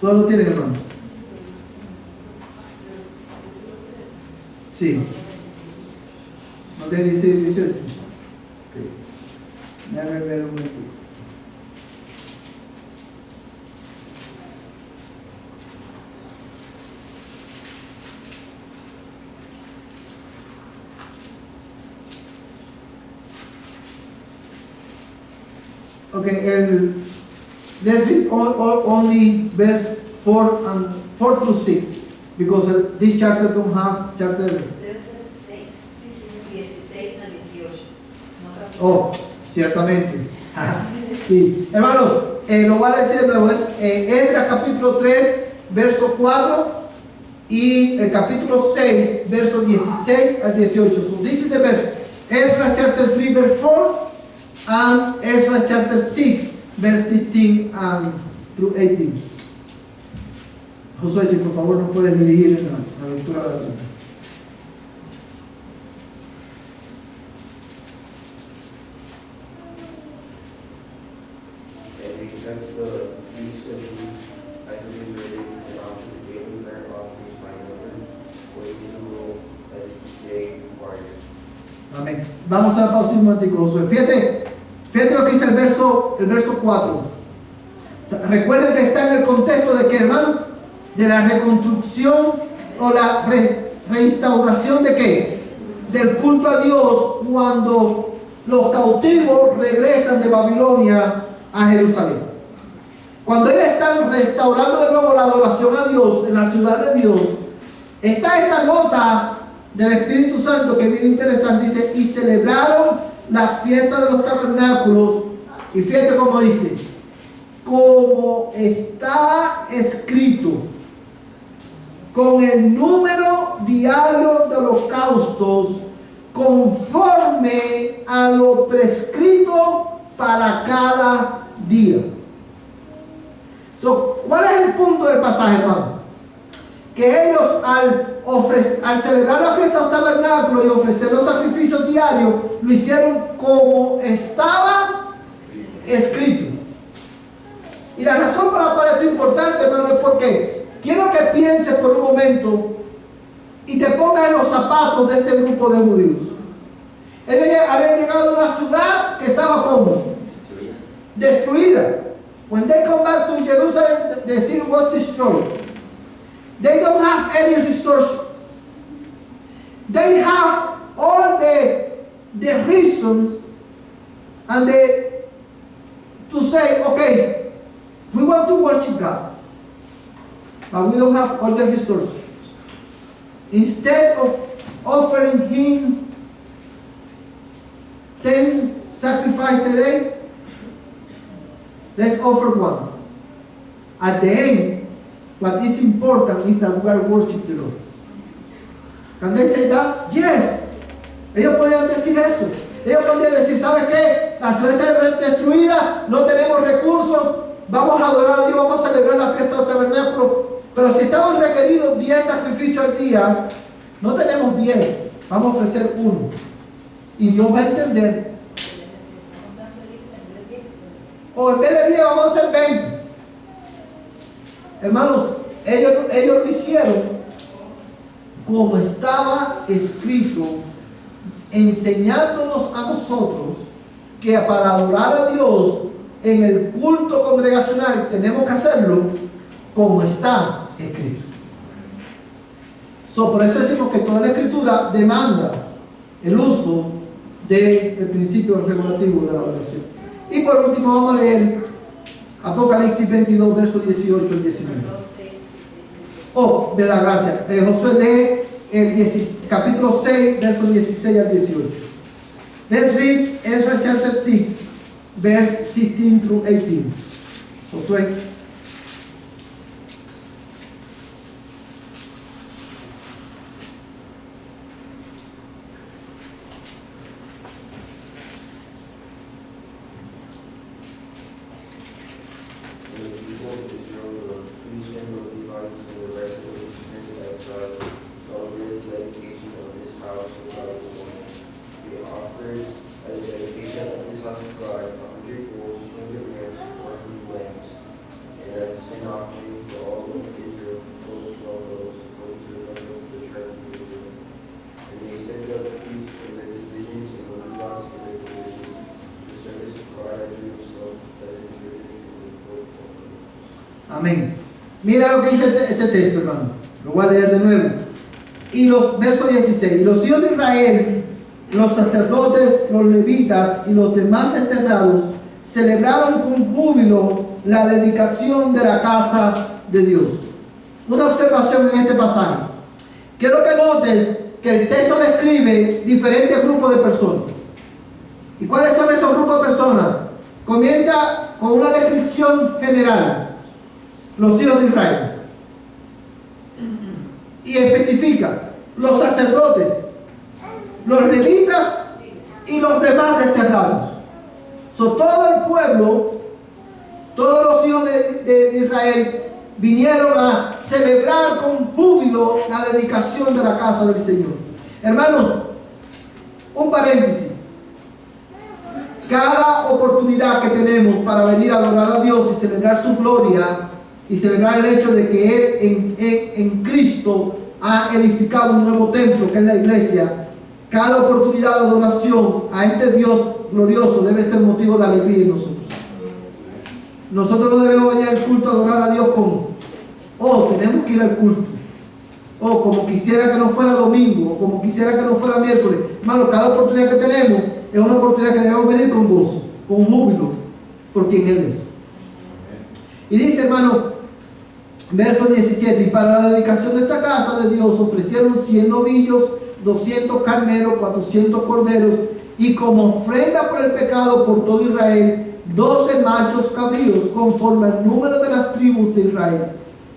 ¿Todos lo tienen, hermano? Sí. ¿No tiene 16 y 18? Ok. Déjame ver un momento. Okay, let's read only verse 4 through 6, because this chapter don't has chapter. Debe ser 6, 16 a 18. Oh, ciertamente. Sí, hermano, lo voy a decir de nuevo, es Esdras capítulo 3, verso 4 y el capítulo 6, verso 16 al 18. So this is the verse. Ezra chapter 3, verse 4 and Ezra chapter 6, verse 16 through 18. Josué, si por favor nos puedes dirigir en la lectura de la Biblia. Amén. Vamos a la pausa un momentico, Josué. Fíjate lo que dice el verso 4. O sea, recuerden que está en el contexto de que, hermano, de la reconstrucción o la reinstauración de qué? Del culto a Dios cuando los cautivos regresan de Babilonia a Jerusalén. Cuando ellos están restaurando de nuevo la adoración a Dios en la ciudad de Dios, está esta nota del Espíritu Santo que es bien interesante. Dice, y celebraron la fiesta de los tabernáculos, y fíjate cómo dice, como está escrito, con el número diario de holocaustos, conforme a lo prescrito para cada día. ¿Cuál es el punto del pasaje, hermano? Que ellos al celebrar la fiesta del tabernáculo y ofrecer los sacrificios diarios, lo hicieron como estaba escrito. Y la razón para esto es importante, hermano, es porque quiero que pienses por un momento y te pongas en los zapatos de este grupo de judíos. Ellos habían llegado a una ciudad que estaba como destruida. When they come back to Jerusalem, the city was destroyed. They don't have any resources. They have all the reasons and to say, okay, we want to worship God, but we don't have all the resources. Instead of offering Him 10 sacrifices a day, let's offer one. At the end, what is important is that we are worshiping the Lord. Can they say that? Yes. Ellos podían decir eso. Ellos podían decir, ¿sabe qué? La ciudad está destruida, no tenemos recursos, vamos a adorar a Dios, vamos a celebrar la fiesta del tabernáculo. Pero si estaban requeridos 10 sacrificios al día, no tenemos 10, vamos a ofrecer uno. Y Dios va a entender. O en vez de 10 vamos a hacer 20. Hermanos, ellos lo hicieron como estaba escrito, enseñándonos a nosotros que para adorar a Dios en el culto congregacional tenemos que hacerlo como está escrito. Por eso decimos que toda la escritura demanda el uso del principio regulativo de la adoración. Y por último vamos a leer Apocalipsis 22, versos 18 al 19. Oh, de la gracia. Josué lee el capítulo 6, versos 16 al 18. Let's read Ezra chapter 6, verse 16 through 18. Josué. Amén. Mira lo que dice este texto, hermano. Lo voy a leer de nuevo. Y los versos 16. Y los hijos de Israel, los sacerdotes, los levitas y los demás desterrados celebraron con júbilo la dedicación de la casa de Dios. Una observación en este pasaje. Quiero que notes que el texto describe diferentes grupos de personas. ¿Y cuáles son esos grupos de personas? Comienza con una descripción general: los hijos de Israel. Y especifica los sacerdotes, los levitas y los demás desterrados. Todo el pueblo, todos los hijos de Israel vinieron a celebrar con júbilo la dedicación de la casa del Señor. Hermanos, un paréntesis. Cada oportunidad que tenemos para venir a adorar a Dios y celebrar su gloria y celebrar el hecho de que Él en Cristo ha edificado un nuevo templo que es la iglesia, cada oportunidad de adoración a este Dios glorioso debe ser motivo de alegría en nosotros. Nosotros no debemos venir al culto a adorar a Dios con tenemos que ir al culto, como quisiera que no fuera domingo, o como quisiera que no fuera miércoles. Hermano, cada oportunidad que tenemos es una oportunidad que debemos venir con gozo, con júbilo, por quien Él es. Y dice, hermano, verso 17: y para la dedicación de esta casa de Dios ofrecieron 100 novillos, 200 carneros, 400 corderos, y como ofrenda por el pecado por todo Israel, 12 machos cabríos, conforme al número de las tribus de Israel.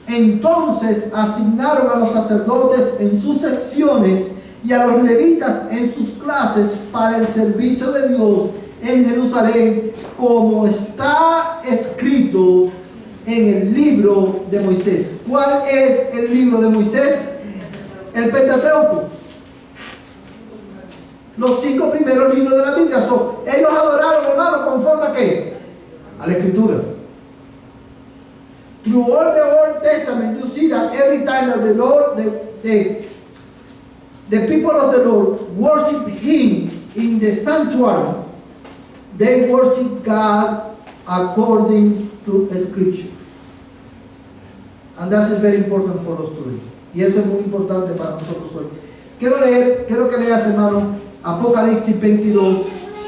Entonces asignaron a los sacerdotes en sus secciones y a los levitas en sus clases para el servicio de Dios en Jerusalén, como está escrito en el libro de Moisés. ¿Cuál es el libro de Moisés? El Pentateuco. Los 5 primeros libros de la Biblia son. Ellos adoraron, hermano, conforme a ¿qué? A la Escritura. Through all the Old Testament, you see that every time that the Lord, the people of the Lord worship Him in the sanctuary, they worship God according to Scripture. And that is very important for us today. Y eso es muy importante para nosotros hoy. Quiero que leas, hermano, Apocalipsis 22,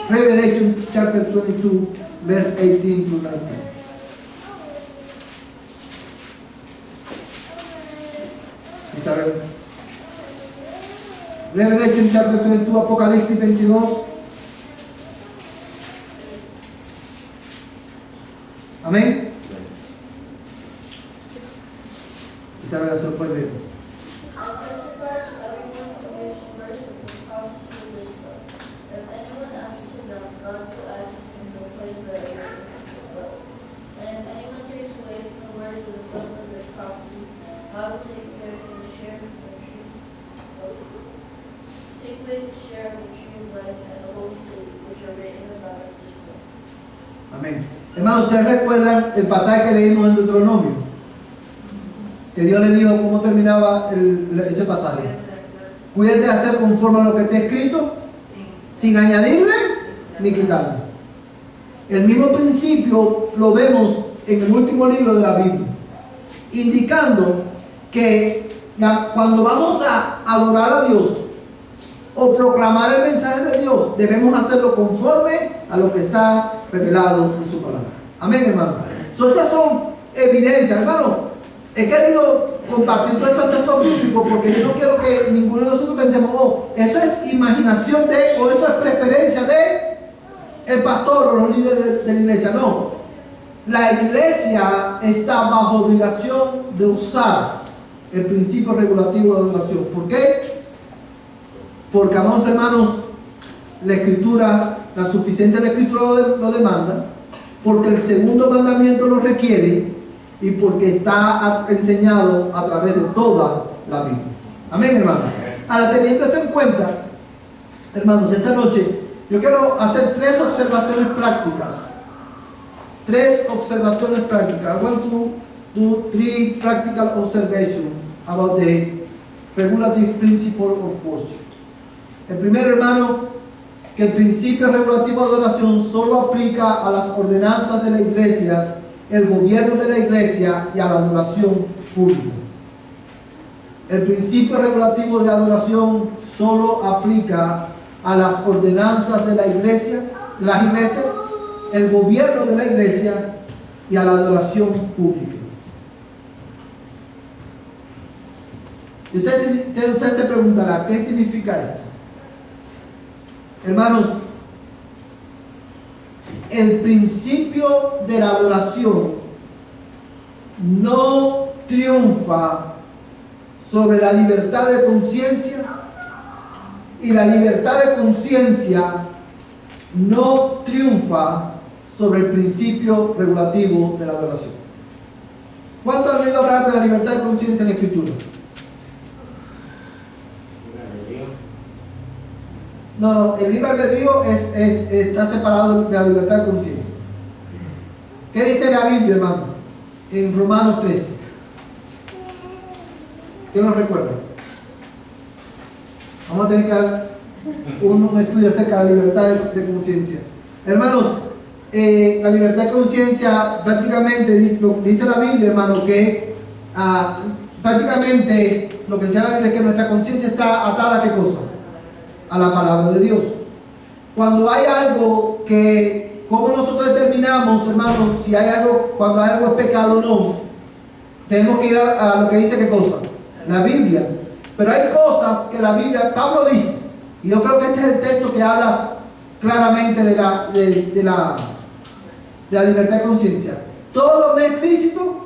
Revelation chapter 22, verse 18 to 19. Isabel. Revelation chapter 22, Apocalipsis 22. Amén. Isabel, se lo puede leer. Amén. Hermano, ¿ustedes recuerdan el pasaje que leímos en Deuteronomio? Que Dios le dijo cómo terminaba ese pasaje. Cuídate de hacer conforme a lo que está escrito, sin añadirle ni quitarle. El mismo principio lo vemos en el último libro de la Biblia, indicando que cuando vamos a adorar a Dios o proclamar el mensaje de Dios, debemos hacerlo conforme a lo que está revelado en su palabra. Amén, hermano. Estas son evidencias, hermano. He querido compartir todos estos textos bíblicos porque yo no quiero que ninguno de nosotros pensemos, eso es imaginación o eso es preferencia de el pastor o los líderes de la iglesia. No. La iglesia está bajo obligación de usar el principio regulativo de adoración. ¿Por qué? Porque, amados hermanos, la escritura, la suficiencia de la escritura lo demanda, porque el segundo mandamiento lo requiere y porque está enseñado a través de toda la Biblia. Amén, hermanos. Ahora, teniendo esto en cuenta, hermanos, esta noche yo quiero hacer 3 observaciones prácticas. 3 observaciones prácticas. I want to do 3 practical observations about the regulative principle of worship. El primero, hermano, que el principio regulativo de adoración solo aplica a las ordenanzas de la iglesia, el gobierno de la iglesia y a la adoración pública. El principio regulativo de adoración solo aplica a las ordenanzas de las iglesias, el gobierno de la iglesia y a la adoración pública. Y usted se preguntará, ¿qué significa esto? Hermanos, el principio de la adoración no triunfa sobre la libertad de conciencia, y la libertad de conciencia no triunfa sobre el principio regulativo de la adoración. ¿Cuántos han oído hablar de la libertad de conciencia en la Escritura? No, el libre albedrío está separado de la libertad de conciencia. ¿Qué dice la Biblia, hermano? En Romanos 13. ¿Qué nos recuerda? Vamos a tener que dar un estudio acerca de la libertad de conciencia. Hermanos, la libertad de conciencia prácticamente dice la Biblia, hermano, que prácticamente lo que dice la Biblia es que nuestra conciencia está atada a ¿qué cosa? A la palabra de Dios. Cuando hay algo que, ¿cómo nosotros determinamos, hermanos, si hay algo, cuando algo es pecado o no? Tenemos que ir a lo que dice ¿qué cosa? La Biblia. Pero hay cosas que la Biblia, Pablo dice, y yo creo que este es el texto que habla claramente de la libertad de conciencia. Todo me es lícito,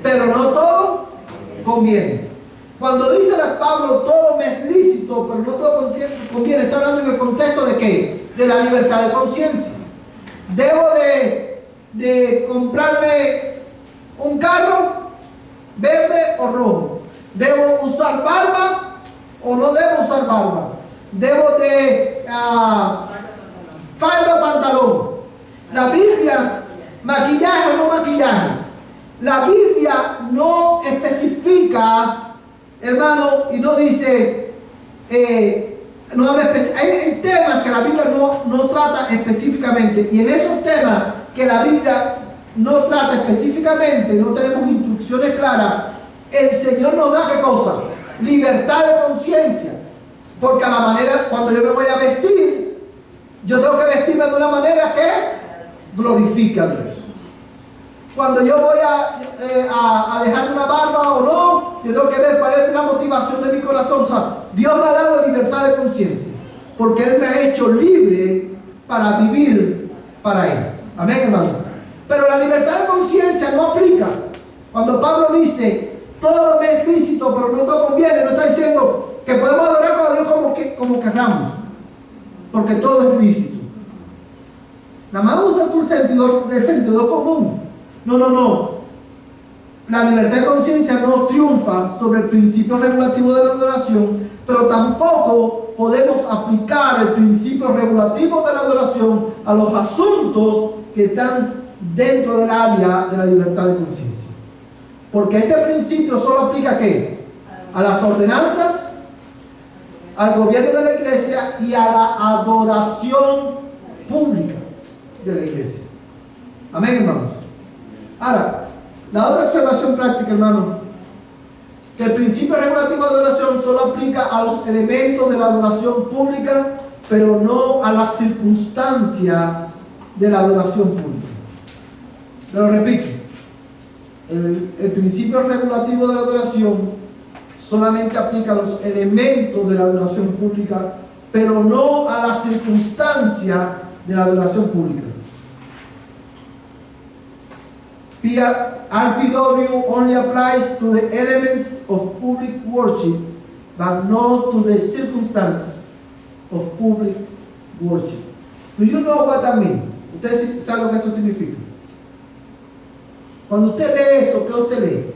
pero no todo conviene. Cuando dice Pablo, todo me es lícito, pero no todo conviene, está hablando en el contexto de ¿qué? De la libertad de conciencia. Debo de comprarme un carro verde o rojo. ¿Debo usar barba o no debo usar barba? ¿Debo de falda o pantalón? La Biblia, maquillaje o no maquillaje. La Biblia no especifica, hermano, y no dice, hay temas que la Biblia no trata específicamente, y en esos temas que la Biblia no trata específicamente, no tenemos instrucciones claras. El Señor nos da ¿qué cosa? Libertad de conciencia. Porque a la manera, cuando yo me voy a vestir, yo tengo que vestirme de una manera que glorifique a Dios. Cuando yo voy a dejar una barba o no, yo tengo que ver cuál es la motivación de mi corazón. O sea, Dios me ha dado libertad de conciencia, porque Él me ha hecho libre para vivir para Él. Amén, hermano. Pero la libertad de conciencia no aplica. Cuando Pablo dice, todo me es lícito, pero no todo conviene, no está diciendo que podemos adorar a Dios como queramos, porque todo es lícito. Nada más usa el sentido común. No. La libertad de conciencia no triunfa sobre el principio regulativo de la adoración, pero tampoco podemos aplicar el principio regulativo de la adoración a los asuntos que están dentro del área de la libertad de conciencia. Porque este principio solo aplica ¿qué? A las ordenanzas, al gobierno de la iglesia y a la adoración pública de la iglesia. Amén, hermanos. Ahora, la otra observación práctica, hermanos, que el principio regulativo de adoración solo aplica a los elementos de la adoración pública, pero no a las circunstancias de la adoración pública. Lo repito. El principio regulativo de la adoración solamente aplica a los elementos de la adoración pública, pero no a las circunstancias de la adoración pública. RPW only applies to the elements of public worship, but not to the circumstances of public worship. Do you know what that means? ¿Usted sabe lo que eso significa? Cuando usted lee eso, ¿qué usted lee?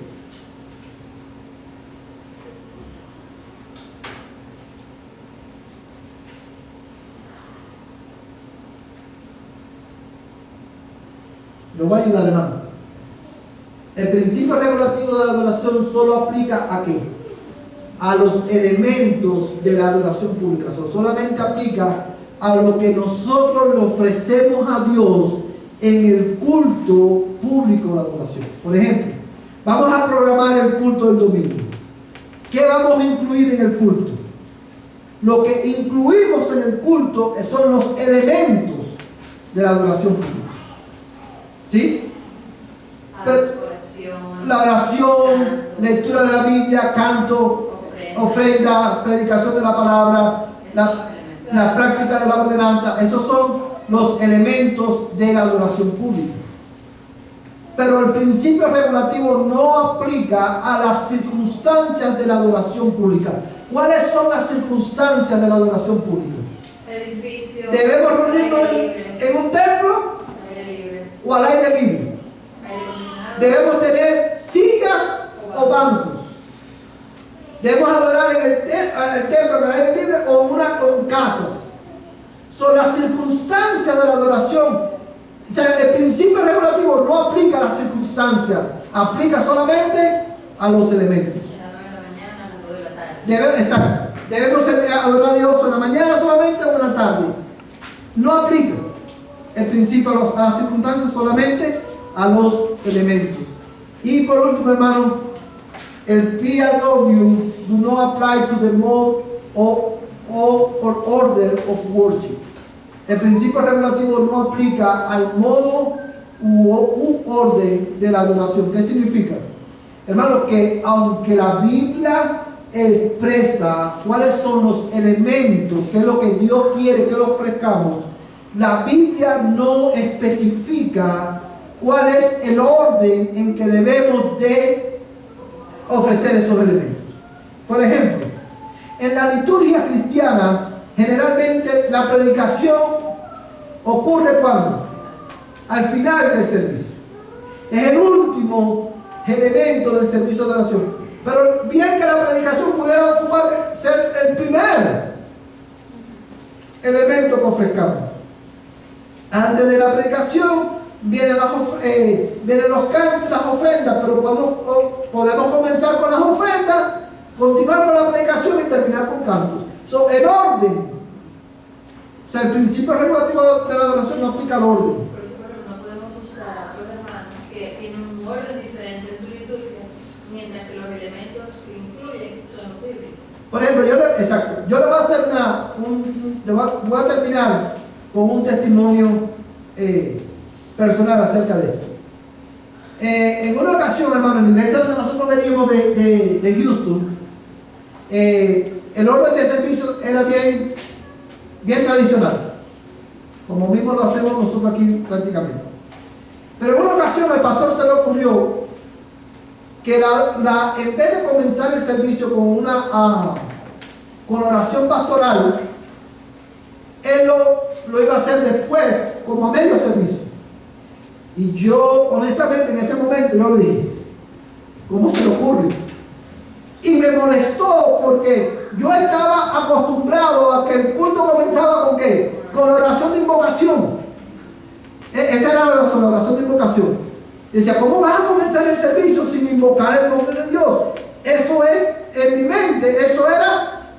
Lo voy a ayudar, hermano. El principio regulativo de la adoración solo aplica ¿a qué? A los elementos de la adoración pública. O sea, solamente aplica a lo que nosotros le ofrecemos a Dios en el culto público de adoración. Por ejemplo, vamos a programar el culto del domingo. ¿Qué vamos a incluir en el culto? Lo que incluimos en el culto son los elementos de la adoración pública. ¿Sí? La oración, lectura de la Biblia, canto, ofrenda, predicación de la palabra, la práctica de la ordenanza, esos son los elementos de la adoración pública. Pero el principio regulativo no aplica a las circunstancias de la adoración pública. ¿Cuáles son las circunstancias de la adoración pública? Edificio. ¿Debemos reunirnos en un templo o al aire libre? ¿Debemos tener sillas o bancos? ¿Debemos adorar en el templo, en el aire libre o en casas? Son las circunstancias de la adoración. O sea, el principio regulativo no aplica a las circunstancias, aplica solamente a los elementos. Exacto. Debemos adorar a Dios en la mañana solamente o en la tarde. No aplica el principio a las circunstancias, solamente a los elementos. Y por último, hermano, el PRW do not apply to the mode or order of worship. El principio regulativo no aplica al modo u orden de la adoración. ¿Qué significa? Hermano, que aunque la Biblia expresa cuáles son los elementos, qué es lo que Dios quiere que le ofrezcamos, la Biblia no especifica cuál es el orden en que debemos de ofrecer esos elementos. Por ejemplo, en la liturgia cristiana, generalmente la predicación ocurre cuando? Al final del servicio. Es el último elemento del servicio de oración. Pero bien que la predicación pudiera ser el primer elemento que ofrezcamos. Antes de la predicación vienen los cantos y las ofrendas, pero podemos comenzar con las ofrendas, continuar con la predicación y terminar con cantos. El orden, o sea, el principio regulativo de la adoración no aplica al orden. Por eso no podemos usar a otros hermanos que tienen un orden diferente en su liturgia, mientras que los elementos que incluyen son los bíblicos. Por ejemplo, yo le voy a hacer voy a terminar con un testimonio personal acerca de esto. En una ocasión, hermano, en la iglesia donde nosotros veníamos de Houston, el orden de servicio era bien tradicional, como mismo lo hacemos nosotros aquí prácticamente. Pero en una ocasión al pastor se le ocurrió que en vez de comenzar el servicio con oración pastoral, él lo iba a hacer después, como a medio servicio. Y yo, honestamente, en ese momento, yo le dije, ¿cómo se le ocurre? Y me molestó porque yo estaba acostumbrado a que el culto comenzaba ¿con qué? Con la oración de invocación. Esa era la oración de invocación. Y decía, ¿cómo vas a comenzar el servicio sin invocar el nombre de Dios? Eso es, en mi mente, eso era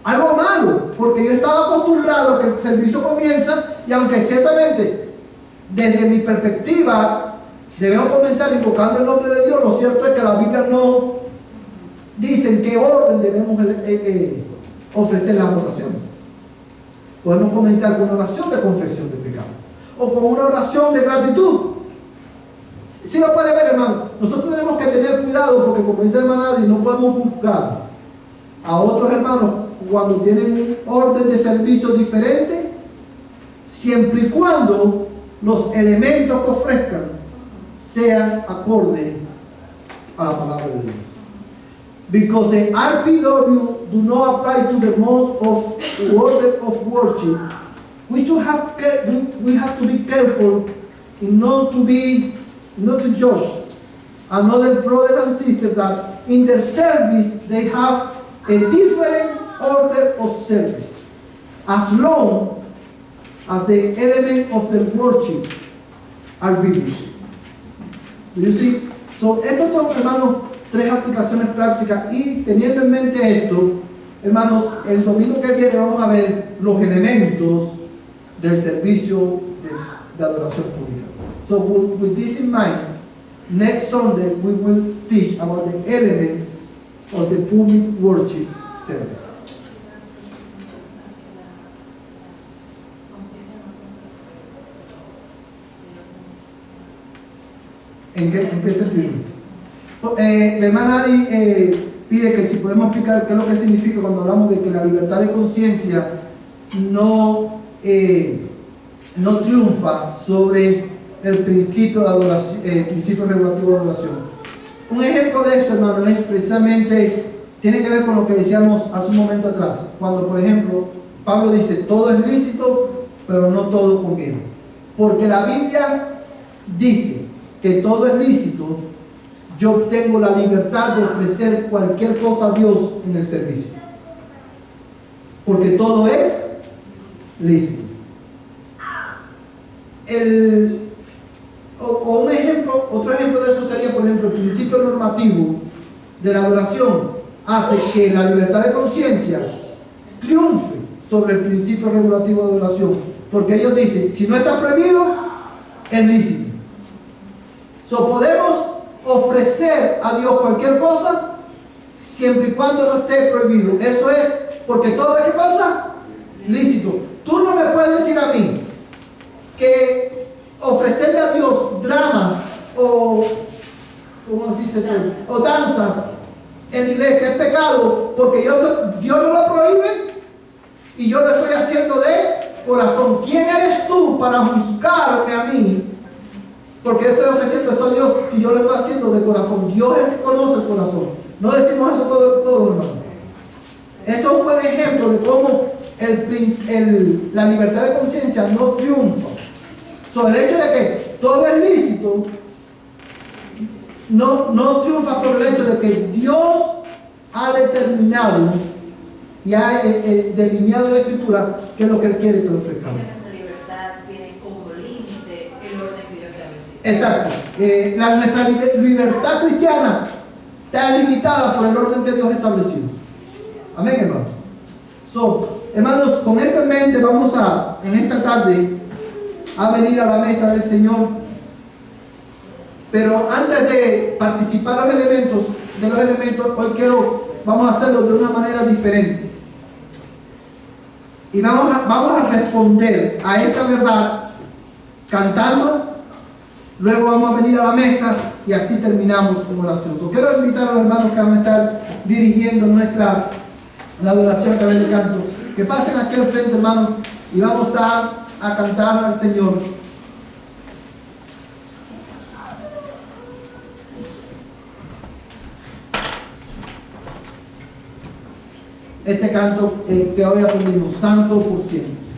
algo malo, porque yo estaba acostumbrado a que el servicio comienza, y aunque ciertamente, desde mi perspectiva, debemos comenzar invocando el nombre de Dios, lo cierto es que la Biblia no dice en qué orden debemos ofrecer las oraciones. Podemos comenzar con una oración de confesión de pecado, o con una oración de gratitud. Si lo puede ver, hermano, nosotros tenemos que tener cuidado, porque como dice el hermano Adi, no podemos buscar a otros hermanos cuando tienen un orden de servicio diferente, siempre y cuando los elementos que ofrezcan sean acorde a la palabra de Dios. Because the RPW do not apply to the mode of order of worship, we have to be careful in not to judge another brother and sister that in their service they have a different order of service, as long as the element of the worship are biblical. Do you see? So, estos son, hermanos, 3 aplicaciones prácticas, y teniendo en mente esto, hermanos, el domingo que viene vamos a ver los elementos del servicio de adoración pública. So with this in mind, next Sunday we will teach about the elements of the public worship service. ¿En qué sentido? La hermana Adi pide que si podemos explicar qué es lo que significa cuando hablamos de que la libertad de conciencia no triunfa sobre el principio de adoración, el principio regulativo de adoración. Un ejemplo de eso, hermano, es precisamente, tiene que ver con lo que decíamos hace un momento atrás, cuando, por ejemplo, Pablo dice, todo es lícito, pero no todo conviene. Porque la Biblia dice que todo es lícito, yo tengo la libertad de ofrecer cualquier cosa a Dios en el servicio. Porque todo es lícito. Otro ejemplo de eso sería, por ejemplo, el principio normativo de la adoración hace que la libertad de conciencia triunfe sobre el principio regulativo de adoración, porque ellos dicen, si no está prohibido, es lícito. Podemos ofrecer a Dios cualquier cosa siempre y cuando no esté prohibido. Eso es porque todo es, ¿qué cosa? Lícito. Tú no me puedes decir a mí que ofrecerle a Dios dramas o, ¿cómo se dice? O danzas en la iglesia es pecado porque Dios no lo prohíbe y yo lo estoy haciendo de corazón. ¿Quién eres tú para juzgarme a mí? Porque yo estoy ofreciendo esto a Dios si yo lo estoy haciendo de corazón. Dios es el que conoce el corazón. No decimos eso todo hermano. Eso es un buen ejemplo de cómo la libertad de conciencia no triunfa. El hecho de que todo es lícito no triunfa sobre el hecho de que Dios ha determinado y ha delineado en la Escritura que es lo que Él quiere que lo ofrezcamos. La libertad tiene como límite el orden que Dios establecido. Exacto. Nuestra libertad cristiana está limitada por el orden que Dios ha establecido. Amén, hermano. Hermanos, con esto en mente vamos en esta tarde a venir a la mesa del Señor. Pero antes de participar de los elementos, hoy vamos a hacerlo de una manera diferente. Y vamos a responder a esta verdad cantando. Luego vamos a venir a la mesa y así terminamos con oración. Quiero invitar a los hermanos que van a estar dirigiendo la adoración a través del canto, que pasen aquí al frente, hermanos, y vamos a cantar al Señor. Este canto que hoy aprendimos, Santo por siempre.